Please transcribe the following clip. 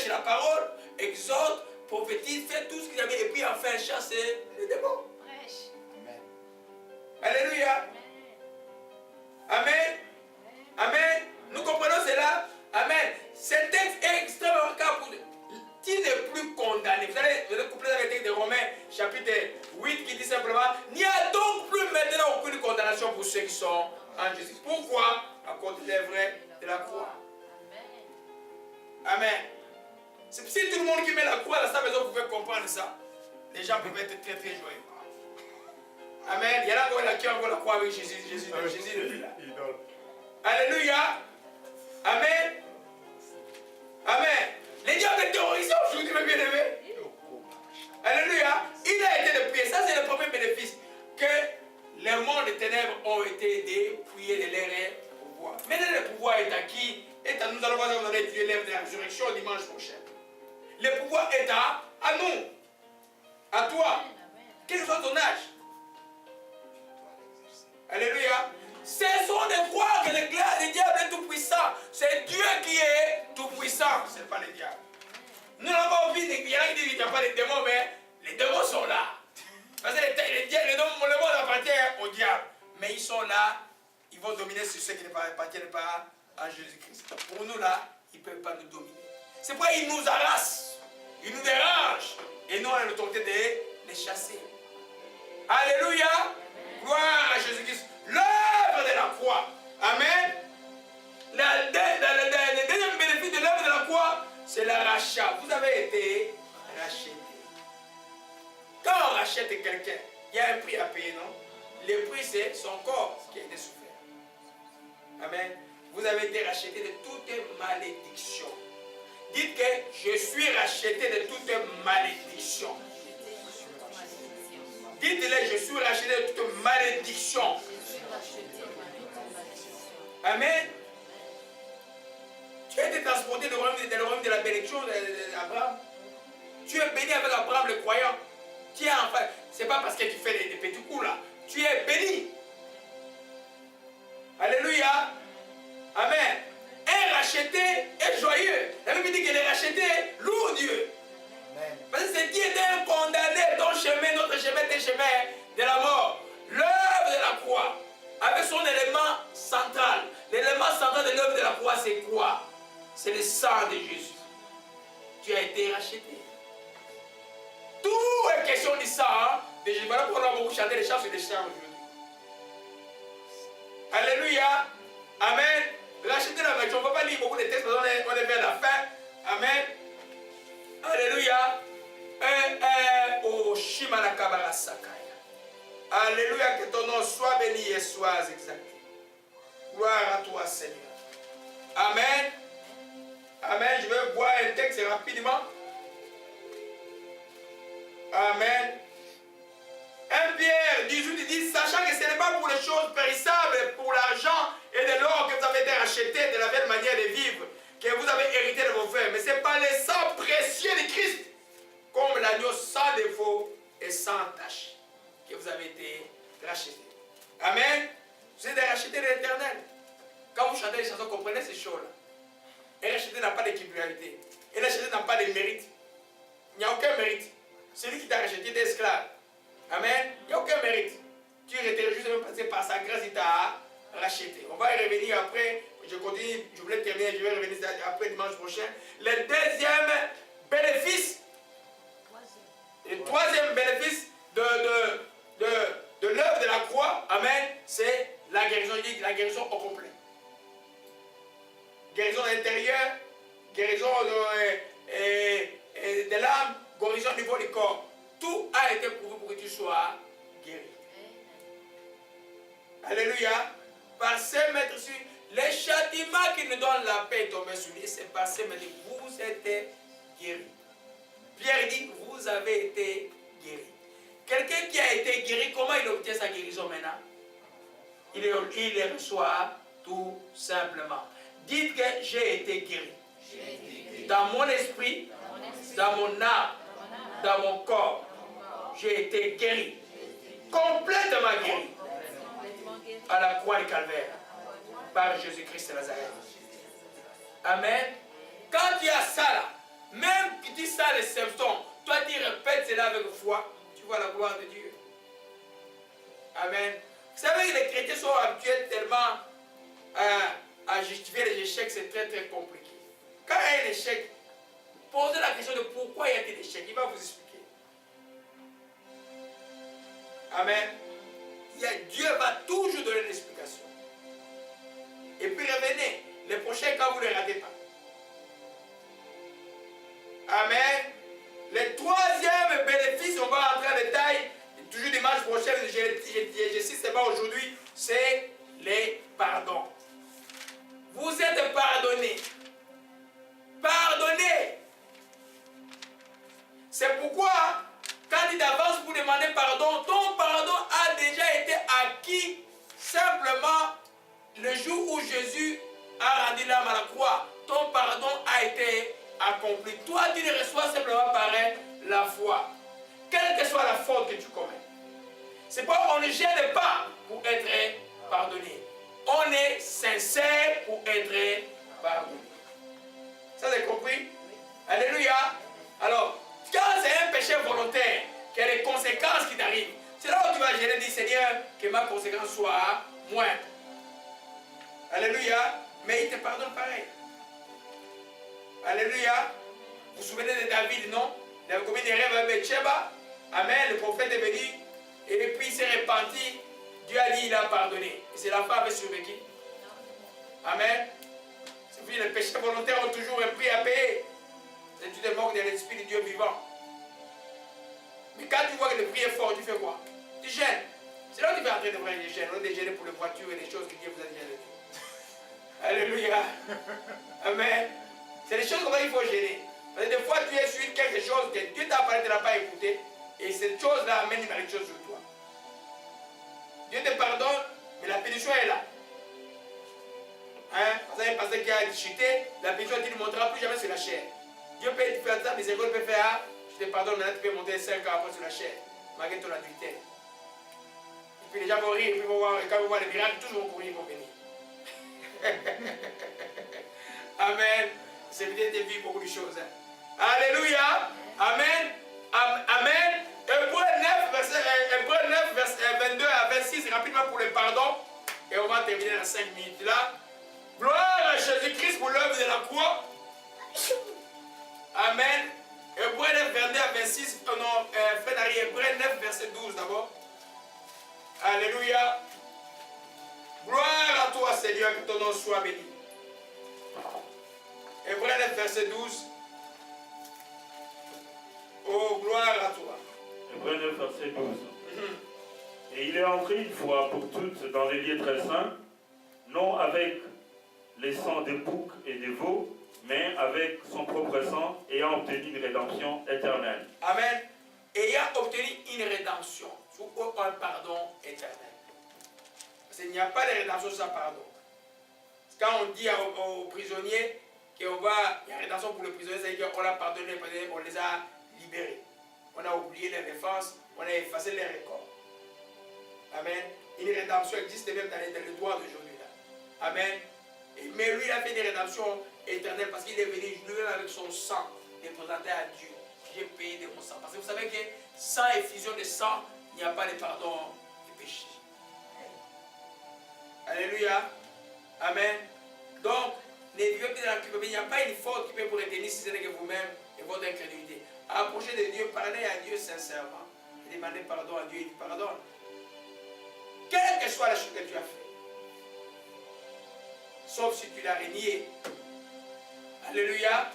prêche la parole, exhorte, prophétise, fait tout ce qu'il y avait, et puis enfin chasse les démons. Prêche. Amen. Alléluia. Amen. Amen. Nous comprenons cela. Amen. Ce texte est extrêmement remarquable pour qui n'est plus condamné. Vous allez coupler avec le texte de Romains, chapitre 8, qui dit simplement: il n'y a donc plus maintenant aucune condamnation pour ceux qui sont en Jésus. Pourquoi? À cause de l'œuvre de la croix. Amen. Si tout le monde qui met la croix dans sa maison pouvait comprendre ça, les gens pouvaient être très très joyeux. Amen. Il y en a qui ont encore la croix avec Jésus. Jésus est plus là. Alléluia. Amen. Amen. Les diables est terrorisé aujourd'hui, mes bien-aimés. Alléluia. Il a été dépouillé. Ça, c'est le premier bénéfice. Que les mondes des ténèbres ont été dépouillés de leur pouvoir. Maintenant, le pouvoir est acquis. Et nous allons voir, vous allez étudier l'œuvre de la résurrection dimanche prochain. Le pouvoir est à nous. À toi. Quel que soit ton âge. Alléluia. Cessons de croire que le diable est tout puissant. C'est Dieu qui est tout puissant. Ce n'est pas le diable. Nous n'avons pas envie de dire qu'il n'y a pas de démons, mais les démons sont là. Parce que le monde appartient au diable. Mais ils sont là. Ils vont dominer sur ceux qui n'appartiennent pas à Jésus-Christ. Pour nous là, ils ne peuvent pas nous dominer. C'est pourquoi ils nous harassent. Ils nous dérangent. Et nous on a l'autorité de les chasser. Alléluia. Gloire à Jésus-Christ. L'œuvre de la croix. Amen. Le deuxième bénéfice de l'œuvre de la croix, c'est le rachat. Vous avez été racheté. Quand on rachète quelqu'un, il y a un prix à payer, non? Le prix, c'est son corps qui a été souffert. Amen. Vous avez été racheté de toute malédiction. Dites que je suis racheté de toute malédiction. Dites-le, je suis racheté de toute malédiction. Amen. Tu as été transporté dans le royaume de la bénédiction d'Abraham. Tu es béni avec Abraham le croyant. Tu es enfin, c'est pas parce que tu fais des petits coups là. Tu es béni. Alléluia. Amen. Un racheté est joyeux. La Bible dit que les rachetés louent Dieu. Amen. Parce que c'est qui était un condamné, ton chemin, notre chemin était chemin de la mort. L'œuvre de la croix, avec son élément central. L'élément central de l'œuvre de la croix, c'est quoi? C'est le sang de Jésus. Tu as été racheté. Tout est question du sang. Hein? Voilà pourquoi on a beaucoup chanté les chants sur les chants aujourd'hui. Alléluia. Amen. Racheter la vertu. On ne va pas lire beaucoup de textes parce qu'on est vers la fin. Amen. Alléluia. Oh, Shimanakabara Sakaya. Alléluia. Que ton nom soit béni et soit exalté. Gloire à toi, Seigneur. Amen. Amen. Je vais boire un texte rapidement. Amen. 1 Pierre 18 dit, sachant que ce n'est pas pour les choses périssables, pour l'argent et de l'or que vous avez été rachetés de la belle manière de vivre, que vous avez hérité de vos frères, mais c'est par le sang précieux de Christ, comme l'agneau sans défaut et sans tache, que vous avez été rachetés. Amen. Vous êtes rachetés de l'Éternel. Quand vous chantez les chansons, comprenez ces choses-là. Et racheté n'a pas d'équivalité. Et racheté n'a pas de mérite. Il n'y a aucun mérite. Celui qui t'a racheté est esclave. Amen. Il n'y a aucun mérite. Tu étais juste passé par sa grâce, il t'a racheté. On va y revenir après. Je continue, je voulais terminer, je vais revenir après dimanche prochain. Le deuxième bénéfice, le troisième bénéfice de l'œuvre de la croix, amen, c'est la guérison. Il dit la guérison au complet. Guérison intérieure, guérison de l'âme, guérison au niveau du corps. Tout a été prouvé pour que tu sois guéri. Alléluia. Par ces maîtres sur les châtiments qui nous donnent la paix tombés sur lui, c'est par ces maîtres que vous êtes guéris. Pierre dit, vous avez été guéris. Quelqu'un qui a été guéri, comment il obtient sa guérison maintenant? Il les reçoit tout simplement. Dites que j'ai été guéri. Dans mon esprit, dans mon âme, dans mon corps, j'ai été guéri. Complètement guéri. À la croix du Calvaire. Par Jésus-Christ de Nazareth. Amen. Quand il y a ça là, Même que tu dis ça les symptômes, toi tu répètes cela avec foi, tu vois la gloire de Dieu. Amen. Vous savez que les chrétiens sont habitués tellement à justifier les échecs, c'est très très compliqué. Quand il y a un échec, posez la question de pourquoi il y a des échecs, il va vous expliquer. Amen. Dieu va toujours donner une explication. Et puis revenez, les prochains cas vous ne les ratez pas. Amen. Le troisième bénéfice, on va entrer en détail, toujours dimanche prochain, je cite seulement aujourd'hui, c'est les pardons. Vous êtes pardonnés. Pardonnez. C'est pourquoi, quand il avance pour demander pardon, ton pardon a déjà été acquis simplement le jour où Jésus a rendu l'âme à la croix. Ton pardon a été accompli. Toi, tu le reçois simplement par la foi. Quelle que soit la faute que tu commets. C'est pas on ne gêne pas pour être pardonné. On est sincère pour être pardonné. Ça, c'est compris? Alléluia. Alors, quand c'est un péché volontaire, qu'il y a des conséquences qui t'arrivent, c'est là où tu vas gêner et dire, Seigneur, que ma conséquence soit moindre. Alléluia. Mais il te pardonne pareil. Alléluia. Vous vous souvenez de David, non? Il avait commis des rêves avec Bathsheba. Amen. Le prophète est venu. Et puis il s'est repenti. Dieu a dit, il a pardonné. Et c'est la femme avait survécu. Amen. C'est vrai, les péchés volontaires ont toujours un prix à payer. C'est tu te moques de l'esprit de Dieu vivant. Mais quand tu vois que le prix est fort, tu fais quoi? Tu gênes. C'est là où tu vas entrer de vrai les gênes. On est gêné pour les voitures et les choses que Dieu vous a déjà données. Alléluia. Amen. C'est des choses comme ça qu'il faut gêner. Parce que des fois, tu es sur quelque chose que Dieu t'a parlé, tu n'as pas écouté. Et cette chose-là amène une malédiction sur toi. Dieu te pardonne, mais la pénition est là. Hein? Parce qu'il y a un pasteur qui a chuté, la pénition, tu ne monteras plus jamais sur la chair. Dieu peut te faire ça, mais il peut faire, ah, je te pardonne, maintenant tu peux monter 5 ans après sur la chair, malgré ton adultère. Et puis les gens vont rire, et puis vont voir, et quand ils vont voir les miracles, tous vont courir, ils vont venir. Amen. C'est peut-être de vivre beaucoup de choses. Hein. Alléluia. Amen. Amen. Hébreu 9, verset 22 à 26, rapidement pour le pardon. Et on va terminer dans 5 minutes là. Gloire à Jésus-Christ pour l'œuvre de la croix. Amen. Hébreu 9, 22 à 26. Non, Hébreu 9, verset 12 d'abord. Alléluia. Gloire à toi, Seigneur, que ton nom soit béni. Hébreu 9, verset 12. Oh, gloire à toi. Hébreu 9, verset 12. Et il est entré une fois pour toutes dans les lieux très saints, non avec les sangs des boucs et des veaux, mais avec son propre sang, ayant obtenu une rédemption éternelle. Amen. Ayant obtenu une rédemption, ou un pardon éternel. Parce qu'il n'y a pas de rédemption sans pardon. Quand on dit aux prisonniers qu'il va, il y a rédemption pour les prisonniers, c'est-à-dire qu'on l'a pardonné, on les a libérés. On a oublié les défenses, on a effacé les records. Amen. Une rédemption existe même dans le droit d'aujourd'hui. Amen. Mais lui, il a fait des rédemptions éternelles parce qu'il est venu lui-même avec son sang, les présenter à Dieu. J'ai payé de mon sang. Parce que vous savez que sans effusion de sang, il n'y a pas de pardon du péché. Alléluia. Amen. Donc, les vieux qui sont dans la culpabilité, il n'y a pas une faute qui peut vous retenir si ce n'est que vous-même et votre incrédulité. Approchez de Dieu, parlez à Dieu sincèrement. Et demandez pardon à Dieu, il pardonne. Quelle que soit la chose que tu as fait. Sauf si tu l'as renié. Alléluia.